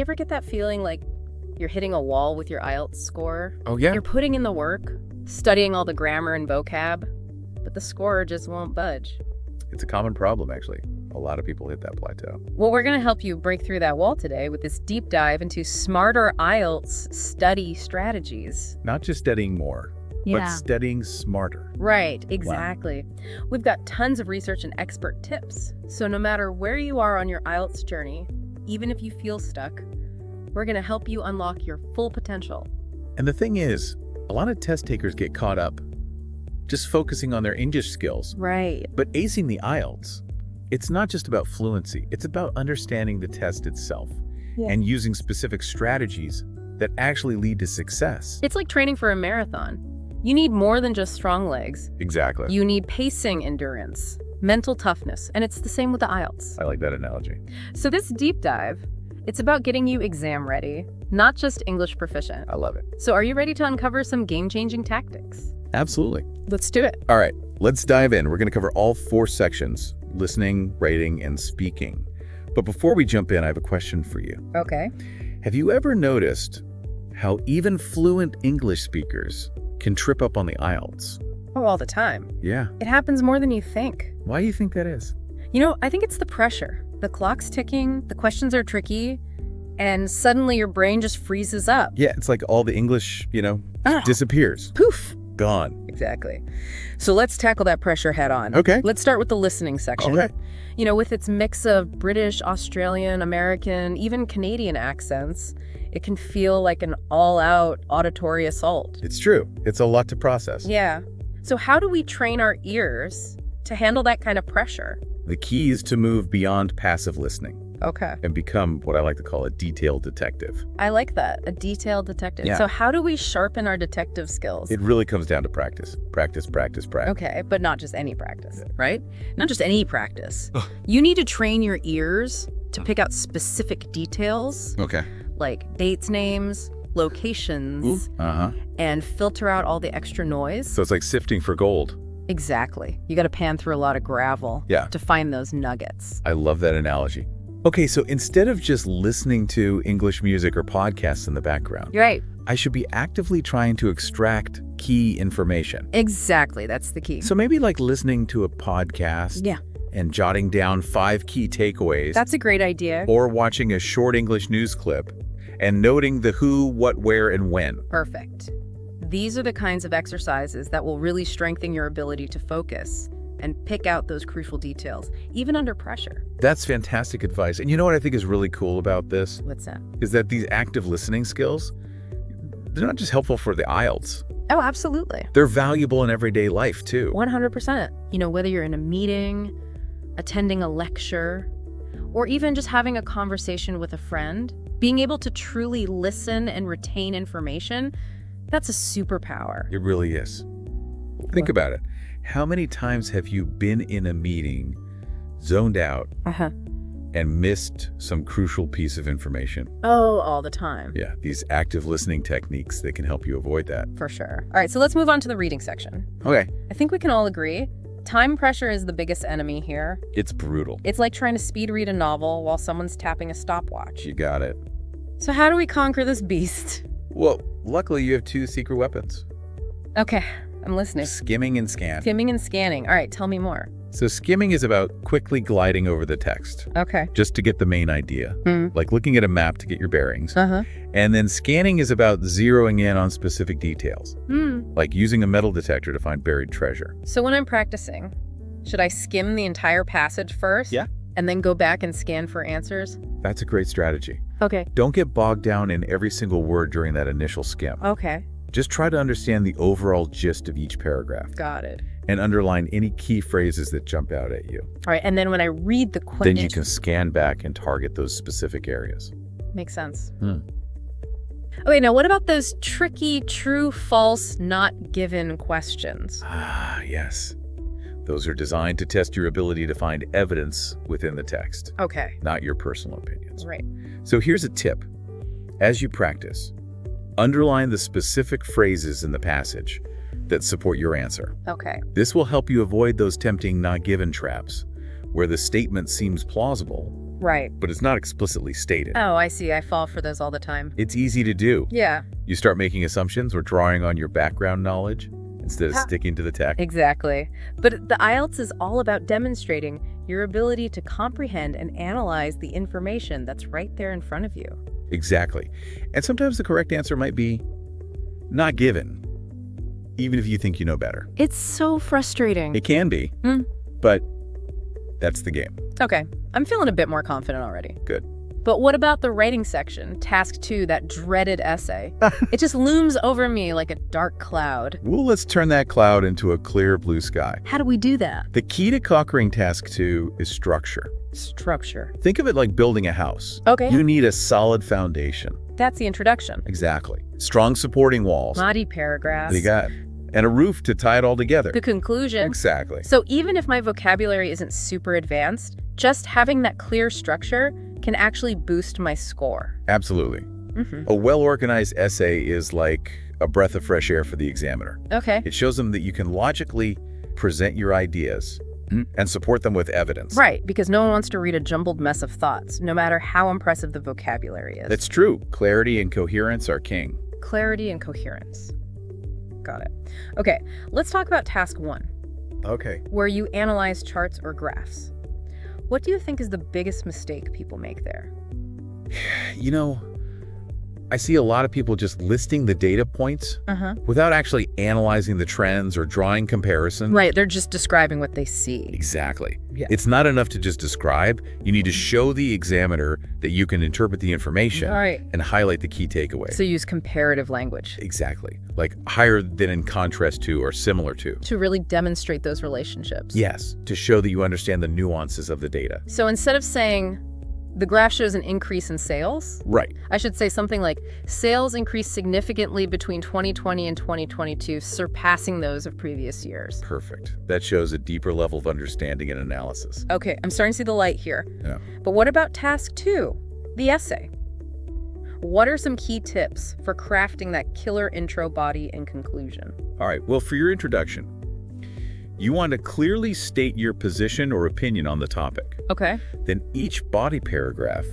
You ever get that feeling like you're hitting a wall with your IELTS score? Oh, yeah? You're putting in the work, studying all the grammar and vocab, but the score just won't budge. It's a common problem, actually. A lot of people hit that plateau. Well, we're going to help you break through that wall today with this deep dive into smarter IELTS study strategies. Not just studying more, but studying smarter. Right, exactly. Wow. We've got tons of research and expert tips. So no matter where you are on your IELTS journey, even if you feel stuck, we're going to help you unlock your full potential. And the thing is, a lot of test takers get caught up just focusing on their English skills. Right. But acing the IELTS, it's not just about fluency. It's about understanding the test itself and using specific strategies that actually lead to success. It's like training for a marathon. You need more than just strong legs. Exactly. You need pacing endurance, mental toughness, and it's the same with the IELTS. I like that analogy. So this deep dive, it's about getting you exam ready, not just English proficient. I love it. So are you ready to uncover some game-changing tactics? Absolutely. Let's do it. All right, let's dive in. We're going to cover all 4 sections: listening, writing, and speaking. But before we jump in, I have a question for you. Okay. Have you ever noticed how even fluent English speakers can trip up on the IELTS? Oh, all the time. Yeah. It happens more than you think. Why do you think that is? You know, I think it's the pressure. The clock's ticking, the questions are tricky, and suddenly your brain just freezes up. Yeah, it's like all the English, disappears. Poof. Gone. Exactly. So let's tackle that pressure head on. Okay. Let's start with the listening section. Okay. You know, with its mix of British, Australian, American, even Canadian accents, it can feel like an all-out auditory assault. It's true. It's a lot to process. Yeah. So how do we train our ears to handle that kind of pressure? The key is to move beyond passive listening. Okay. And become what I like to call a detailed detective. I like that, a detailed detective. Yeah. So how do we sharpen our detective skills? It really comes down to practice. Practice, practice, practice. Okay, but not just any practice, right? Not just any practice. You need to train your ears to pick out specific details. Okay. Like dates, names, locations, and filter out all the extra noise. So it's like sifting for gold. Exactly. You got to pan through a lot of gravel to find those nuggets. I love that analogy. Okay, so instead of just listening to English music or podcasts in the background, Right. I should be actively trying to extract key information. Exactly. That's the key. So maybe like listening to a podcast and jotting down 5 key takeaways. That's a great idea. Or watching a short English news clip and noting the who, what, where, and when. Perfect. These are the kinds of exercises that will really strengthen your ability to focus and pick out those crucial details, even under pressure. That's fantastic advice. And you know what I think is really cool about this? What's that? Is that these active listening skills, they're not just helpful for the IELTS. Oh, absolutely. They're valuable in everyday life, too. 100%. You know, whether you're in a meeting, attending a lecture, or even just having a conversation with a friend, being able to truly listen and retain information, that's a superpower. It really is. Think about it. How many times have you been in a meeting, zoned out, and missed some crucial piece of information? Oh, all the time. Yeah, these active listening techniques that can help you avoid that. For sure. All right, so let's move on to the reading section. Okay. I think we can all agree, time pressure is the biggest enemy here. It's brutal. It's like trying to speed read a novel while someone's tapping a stopwatch. You got it. So how do we conquer this beast? Well, luckily you have 2 secret weapons. Okay, I'm listening. Skimming and scan. Skimming and scanning. All right, tell me more. So skimming is about quickly gliding over the text. Okay. Just to get the main idea. Like looking at a map to get your bearings. And then scanning is about zeroing in on specific details. Like using a metal detector to find buried treasure. So when I'm practicing, should I skim the entire passage first? Yeah. And then go back and scan for answers? That's a great strategy. Okay. Don't get bogged down in every single word during that initial skim. Okay. Just try to understand the overall gist of each paragraph. Got it. And underline any key phrases that jump out at you. All right, and then when I read the question... Then you can scan back and target those specific areas. Makes sense. Okay, now what about those tricky true, false, not given questions? Ah, yes. Those are designed to test your ability to find evidence within the text. Okay. Not your personal opinions. Right. So here's a tip. As you practice, underline the specific phrases in the passage that support your answer. Okay. This will help you avoid those tempting not given traps, where the statement seems plausible, Right. but it's not explicitly stated. Oh, I see. I fall for those all the time. It's easy to do. Yeah. You start making assumptions or drawing on your background knowledge instead of sticking to the text. Exactly. But the IELTS is all about demonstrating your ability to comprehend and analyze the information that's right there in front of you. Exactly. And sometimes the correct answer might be not given, even if you think you know better. It's so frustrating. It can be, but that's the game. Okay, I'm feeling a bit more confident already. Good. But what about the writing section, task 2, that dreaded essay? It just looms over me like a dark cloud. Well, let's turn that cloud into a clear blue sky. How do we do that? The key to conquering task 2 is structure. Structure. Think of it like building a house. Okay. You need a solid foundation. That's the introduction. Exactly. Strong supporting walls. Body paragraphs. What do you got? And a roof to tie it all together. The conclusion. Exactly. So even if my vocabulary isn't super advanced, just having that clear structure can actually boost my score. Absolutely. A well-organized essay is like a breath of fresh air for the examiner. Okay. It shows them that you can logically present your ideas and support them with evidence. Right, because no one wants to read a jumbled mess of thoughts, no matter how impressive the vocabulary is. That's true. Clarity and coherence are king. Clarity and coherence. Got it. Okay, let's talk about task 1, Okay. where you analyze charts or graphs. What do you think is the biggest mistake people make there? You know, I see a lot of people just listing the data points without actually analyzing the trends or drawing comparisons. Right, they're just describing what they see. Exactly. Yeah. It's not enough to just describe. You need to show the examiner that you can interpret the information and highlight the key takeaway. So use comparative language. Exactly. Like higher than, in contrast to, or similar to. To really demonstrate those relationships. Yes, to show that you understand the nuances of the data. So instead of saying the graph shows an increase in sales, Right. I should say something like sales increased significantly between 2020 and 2022, surpassing those of previous years. Perfect. That shows a deeper level of understanding and analysis. Okay, I'm starting to see the light here. Yeah. But what about task 2, the essay? What are some key tips for crafting that killer intro, body, and conclusion? All right. Well, for your introduction, you want to clearly state your position or opinion on the topic. Okay. Then each body paragraph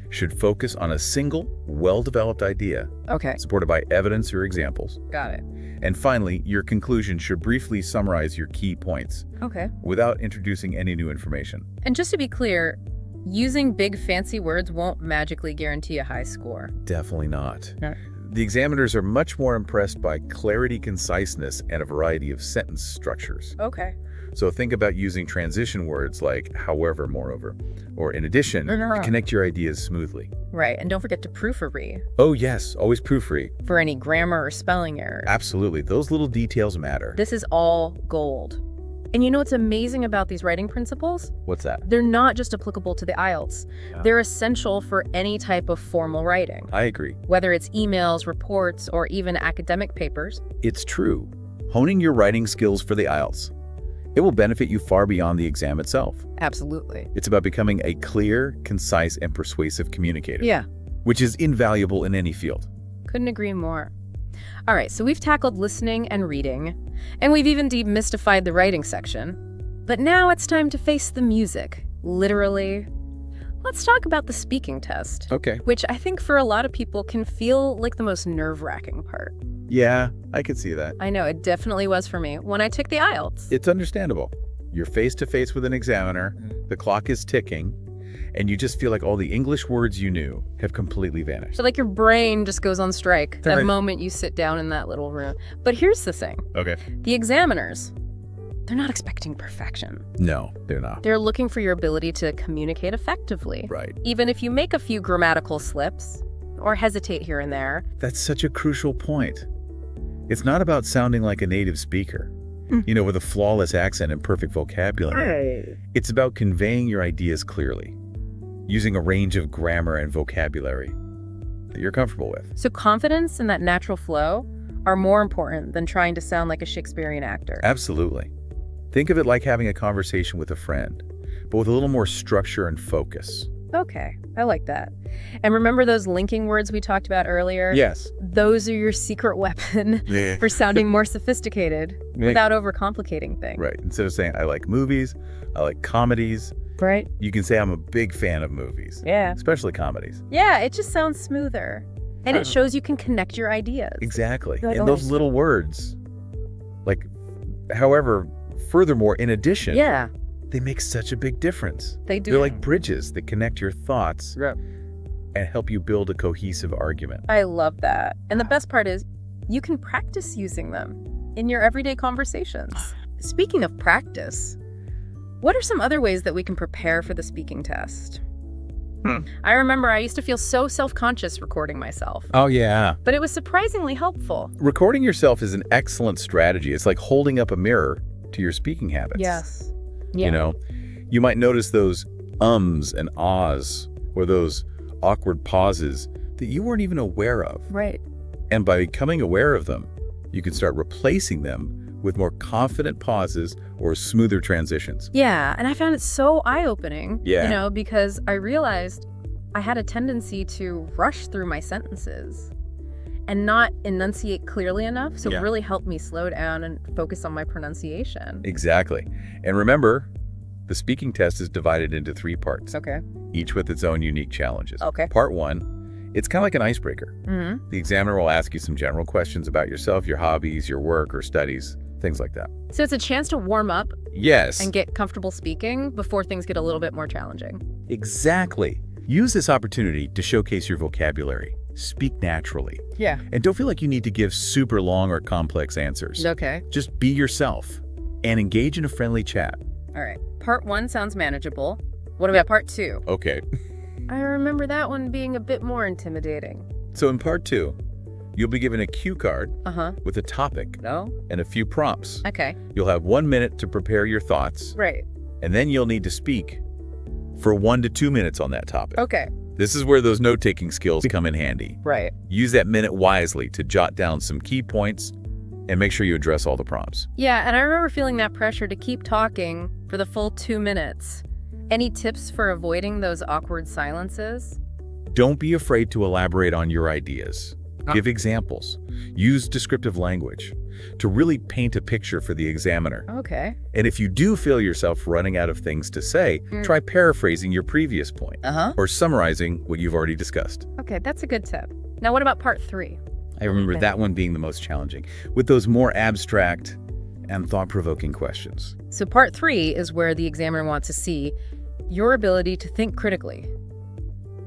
should focus on a single, well-developed idea, Okay. supported by evidence or examples. Got it. And finally, your conclusion should briefly summarize your key points Okay. without introducing any new information. And just to be clear, using big fancy words won't magically guarantee a high score. Definitely not. No. The examiners are much more impressed by clarity, conciseness, and a variety of sentence structures. Okay. So think about using transition words like however, moreover, or in addition to connect your ideas smoothly. Right, and don't forget to proofread Oh yes, always proofread. for any grammar or spelling errors. Absolutely, those little details matter. This is all gold. And you know what's amazing about these writing principles? What's that? They're not just applicable to the IELTS. Yeah. They're essential for any type of formal writing, I agree. whether it's emails, reports, or even academic papers. It's true. Honing your writing skills for the IELTS. It will benefit you far beyond the exam itself. Absolutely. It's about becoming a clear, concise, and persuasive communicator. Yeah, Which is invaluable in any field. couldn't agree more. All right, so we've tackled listening and reading, and we've even demystified the writing section. But now it's time to face the music, literally. Let's talk about the speaking test, Okay. which I think for a lot of people can feel like the most nerve-wracking part. Yeah, I could see that. I know, it definitely was for me when I took the IELTS. It's understandable. You're face-to-face with an examiner, the clock is ticking, and you just feel like all the English words you knew have completely vanished. So like your brain just goes on strike the Right. moment you sit down in that little room. But here's the thing. Okay. The examiners, they're not expecting perfection. No, they're not. They're looking for your ability to communicate effectively. Right. Even if you make a few grammatical slips or hesitate here and there. That's such a crucial point. It's not about sounding like a native speaker, with a flawless accent and perfect vocabulary. It's about conveying your ideas clearly, using a range of grammar and vocabulary that you're comfortable with. So confidence and that natural flow are more important than trying to sound like a Shakespearean actor. Absolutely. Think of it like having a conversation with a friend, but with a little more structure and focus. Okay, I like that. And remember those linking words we talked about earlier? Yes. Those are your secret weapon Yeah. for sounding more sophisticated Yeah. without overcomplicating things. Right. Instead of saying, I like movies, I like comedies, Right. You can say I'm a big fan of movies. Yeah. Especially comedies. Yeah, it just sounds smoother. And it shows you can connect your ideas. Exactly. Like, And those little words, like, however, furthermore, in addition, yeah, they make such a big difference. they do. They're like bridges that connect your thoughts Yeah. and help you build a cohesive argument. I love that. And the best part is you can practice using them in your everyday conversations. Speaking of practice, what are some other ways that we can prepare for the speaking test? I remember I used to feel so self-conscious recording myself, Oh, yeah. but it was surprisingly helpful. Recording yourself is an excellent strategy. It's like holding up a mirror to your speaking habits. Yes. You know, you might notice those ums and ahs or those awkward pauses that you weren't even aware of. Right. And by becoming aware of them, you can start replacing them with more confident pauses or smoother transitions. Yeah, and I found it so eye-opening, Yeah. Because I realized I had a tendency to rush through my sentences and not enunciate clearly enough, so it really helped me slow down and focus on my pronunciation. Exactly. And remember, the speaking test is divided into 3 parts, Okay. each with its own unique challenges. Okay. Part 1, it's kind of like an icebreaker. Mm-hmm. The examiner will ask you some general questions about yourself, your hobbies, your work or studies, things like that. So it's a chance to warm up Yes. and get comfortable speaking before things get a little bit more challenging. Exactly. Use this opportunity to showcase your vocabulary. Speak naturally. Yeah. And don't feel like you need to give super long or complex answers. Okay. Just be yourself and engage in a friendly chat. All right. Part 1 sounds manageable. What about part 2? Okay. I remember that one being a bit more intimidating. So in part 2, you'll be given a cue card Uh-huh. with a topic No? and a few prompts. Okay. You'll have 1 minute to prepare your thoughts, Right. and then you'll need to speak for 1 to 2 minutes on that topic. Okay. This is where those note-taking skills come in handy. Right. Use that minute wisely to jot down some key points and make sure you address all the prompts. Yeah, and I remember feeling that pressure to keep talking for the full 2 minutes. Any tips for avoiding those awkward silences? Don't be afraid to elaborate on your ideas. Give examples. Use descriptive language to really paint a picture for the examiner. Okay. And if you do feel yourself running out of things to say, try paraphrasing your previous point Uh-huh. or summarizing what you've already discussed. Okay, that's a good tip. Now what about part 3? I remember that one being the most challenging, with those more abstract and thought-provoking questions. So part 3 is where the examiner wants to see your ability to think critically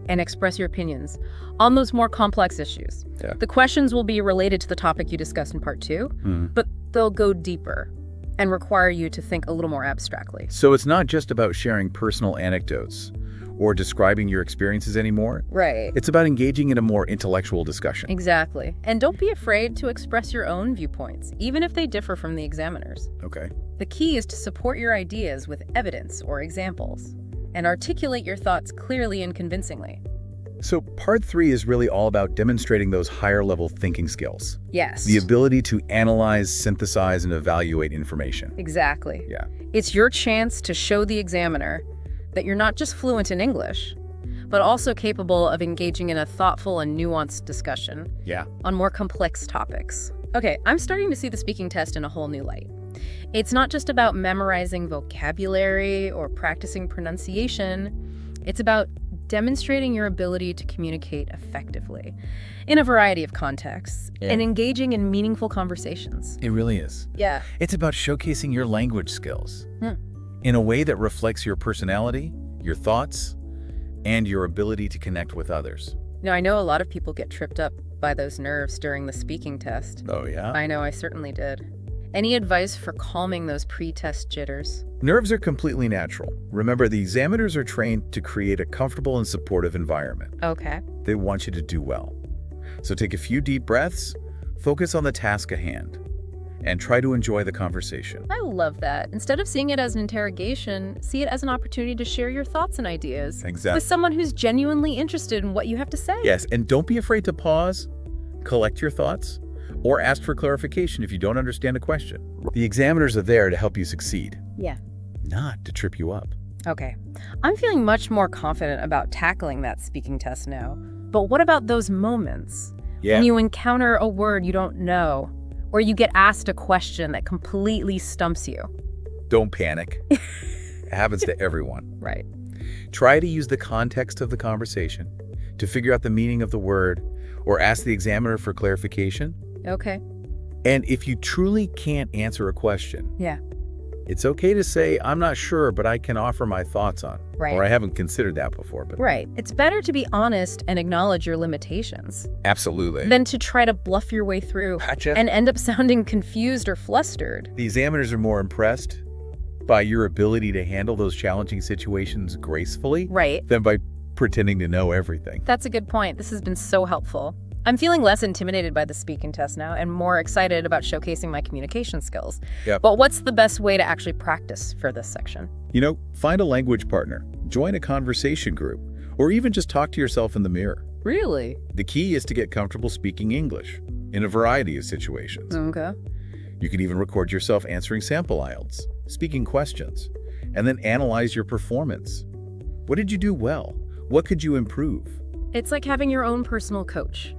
and express your opinions on those more complex issues. Yeah. The questions will be related to the topic you discussed in part 2, but they'll go deeper and require you to think a little more abstractly. So it's not just about sharing personal anecdotes or describing your experiences anymore. Right. It's about engaging in a more intellectual discussion. Exactly. And don't be afraid to express your own viewpoints, even if they differ from the examiner's. Okay. The key is to support your ideas with evidence or examples and articulate your thoughts clearly and convincingly. So part 3 is really all about demonstrating those higher level thinking skills. Yes. The ability to analyze, synthesize, and evaluate information. Exactly. Yeah. It's your chance to show the examiner that you're not just fluent in English, but also capable of engaging in a thoughtful and nuanced discussion Yeah. on more complex topics. Okay, I'm starting to see the speaking test in a whole new light. It's not just about memorizing vocabulary or practicing pronunciation. It's about demonstrating your ability to communicate effectively in a variety of contexts and engaging in meaningful conversations. It really is. Yeah. It's about showcasing your language skills in a way that reflects your personality, your thoughts, and your ability to connect with others. Now, I know a lot of people get tripped up by those nerves during the speaking test. Oh, yeah? I know I certainly did. Any advice for calming those pre-test jitters? Nerves are completely natural. Remember, the examiners are trained to create a comfortable and supportive environment. Okay. They want you to do well. So take a few deep breaths, focus on the task at hand, and try to enjoy the conversation. I love that. Instead of seeing it as an interrogation, see it as an opportunity to share your thoughts and ideas Exactly. with someone who's genuinely interested in what you have to say. Yes, and don't be afraid to pause, collect your thoughts, or ask for clarification if you don't understand a question. The examiners are there to help you succeed, Yeah. not to trip you up. Okay. I'm feeling much more confident about tackling that speaking test now. But what about those moments when you encounter a word you don't know, or you get asked a question that completely stumps you? Don't panic. happens to everyone. Right. Try to use the context of the conversation to figure out the meaning of the word or ask the examiner for clarification. Okay. And if you truly can't answer a question, Yeah. it's okay to say, I'm not sure, but I can offer my thoughts on. Right. Or I haven't considered that before. But Right. It's better to be honest and acknowledge your limitations absolutely. than to try to bluff your way through Gotcha. and end up sounding confused or flustered. The examiners are more impressed by your ability to handle those challenging situations gracefully Right. than by pretending to know everything. That's a good point. This has been so helpful. I'm feeling less intimidated by the speaking test now and more excited about showcasing my communication skills. Yep. But what's the best way to actually practice for this section? Find a language partner, join a conversation group, or even just talk to yourself in the mirror. Really? The key is to get comfortable speaking English in a variety of situations. Okay. You can even record yourself answering sample IELTS, speaking questions, and then analyze your performance. What did you do well? What could you improve? It's like having your own personal coach.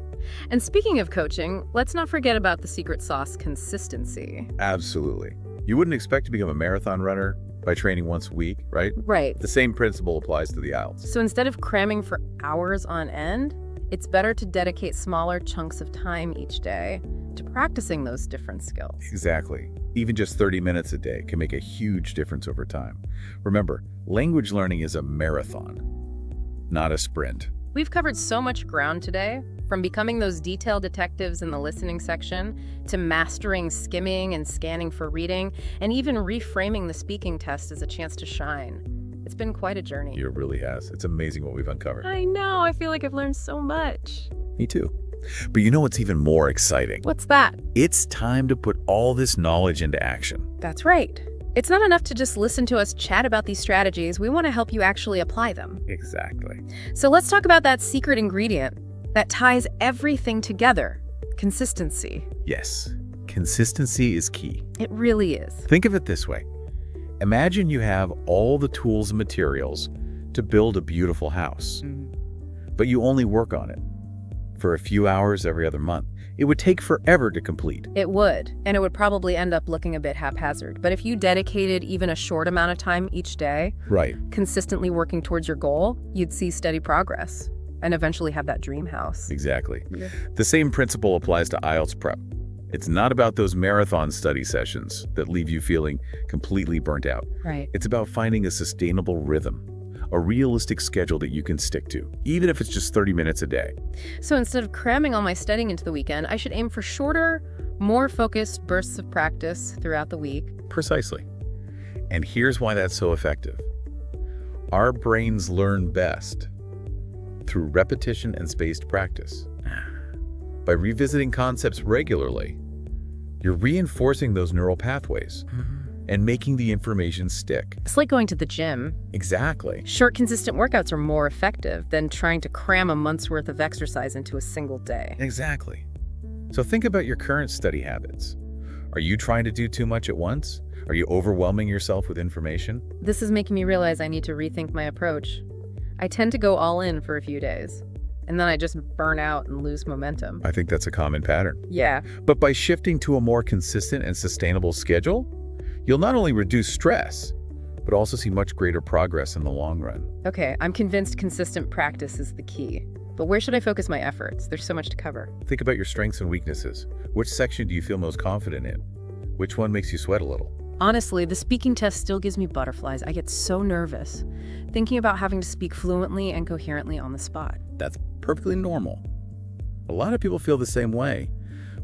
And speaking of coaching, let's not forget about the secret sauce, consistency. Absolutely. You wouldn't expect to become a marathon runner by training once a week, right? Right. The same principle applies to the IELTS. So instead of cramming for hours on end, it's better to dedicate smaller chunks of time each day to practicing those different skills. Exactly. Even just 30 minutes a day can make a huge difference over time. Remember, language learning is a marathon, not a sprint. We've covered so much ground today, from becoming those detail detectives in the listening section, to mastering skimming and scanning for reading, and even reframing the speaking test as a chance to shine. It's been quite a journey. It really has. It's amazing what we've uncovered. I know, I feel like I've learned so much. Me too. But you know what's even more exciting? What's that? It's time to put all this knowledge into action. That's right. It's not enough to just listen to us chat about these strategies. We want to help you actually apply them. Exactly. So let's talk about that secret ingredient that ties everything together: consistency. Yes, consistency is key. It really is. Think of it this way. Imagine you have all the tools and materials to build a beautiful house, but you only work on it for a few hours every other month. It would take forever to complete. It would, and it would probably end up looking a bit haphazard. But if you dedicated even a short amount of time each day, Right. consistently working towards your goal, you'd see steady progress and eventually have that dream house. Exactly. The same principle applies to IELTS prep. It's not about those marathon study sessions that leave you feeling completely burnt out. Right. It's about finding a sustainable rhythm, a realistic schedule that you can stick to, even if it's just 30 minutes a day. So instead of cramming all my studying into the weekend, I should aim for shorter, more focused bursts of practice throughout the week. Precisely. And here's why that's so effective. Our brains learn best through repetition and spaced practice. By revisiting concepts regularly, you're reinforcing those neural pathways and making the information stick. It's like going to the gym. Exactly. Short, consistent workouts are more effective than trying to cram a month's worth of exercise into a single day. Exactly. So think about your current study habits. Are you trying to do too much at once? Are you overwhelming yourself with information? This is making me realize I need to rethink my approach. I tend to go all in for a few days, and then I just burn out and lose momentum. I think that's a common pattern. Yeah. But by shifting to a more consistent and sustainable schedule, you'll not only reduce stress, but also see much greater progress in the long run. Okay, I'm convinced consistent practice is the key. But where should I focus my efforts? There's so much to cover. Think about your strengths and weaknesses. Which section do you feel most confident in? Which one makes you sweat a little? Honestly, the speaking test still gives me butterflies. I get so nervous thinking about having to speak fluently and coherently on the spot. That's perfectly normal. A lot of people feel the same way.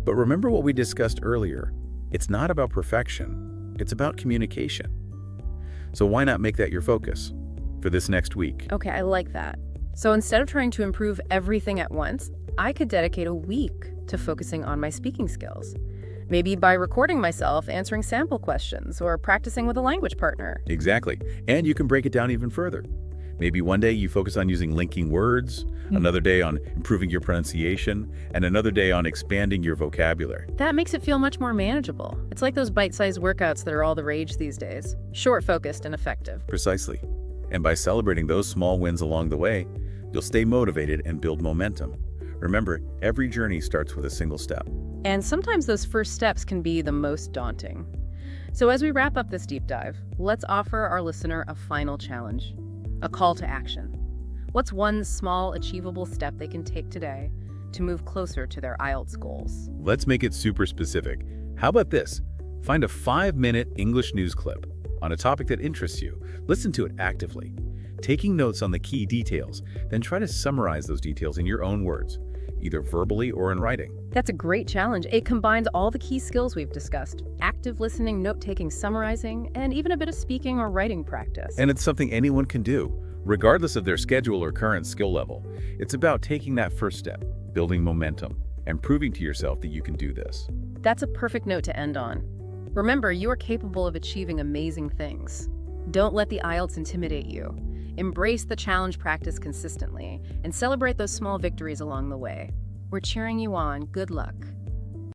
But remember what we discussed earlier. It's not about perfection. It's about communication. So why not make that your focus for this next week? Okay, I like that. So instead of trying to improve everything at once, I could dedicate a week to focusing on my speaking skills. Maybe by recording myself answering sample questions or practicing with a language partner. Exactly. And you can break it down even further. Maybe one day you focus on using linking words, another day on improving your pronunciation, and another day on expanding your vocabulary. That makes it feel much more manageable. It's like those bite-sized workouts that are all the rage these days. Short, focused, and effective. Precisely. And by celebrating those small wins along the way, you'll stay motivated and build momentum. Remember, every journey starts with a single step. And sometimes those first steps can be the most daunting. So as we wrap up this deep dive, let's offer our listener a final challenge, a call to action. What's one small, achievable step they can take today to move closer to their IELTS goals? Let's make it super specific. How about this? Find a 5-minute English news clip on a topic that interests you. Listen to it actively, taking notes on the key details, then try to summarize those details in your own words, either verbally or in writing. That's a great challenge. It combines all the key skills we've discussed: active listening, note-taking, summarizing, and even a bit of speaking or writing practice. And it's something anyone can do, regardless of their schedule or current skill level. It's about taking that first step, building momentum, and proving to yourself that you can do this. That's a perfect note to end on. Remember, you are capable of achieving amazing things. Don't let the IELTS intimidate you. Embrace the challenge, practice consistently, and celebrate those small victories along the way. We're cheering you on. Good luck.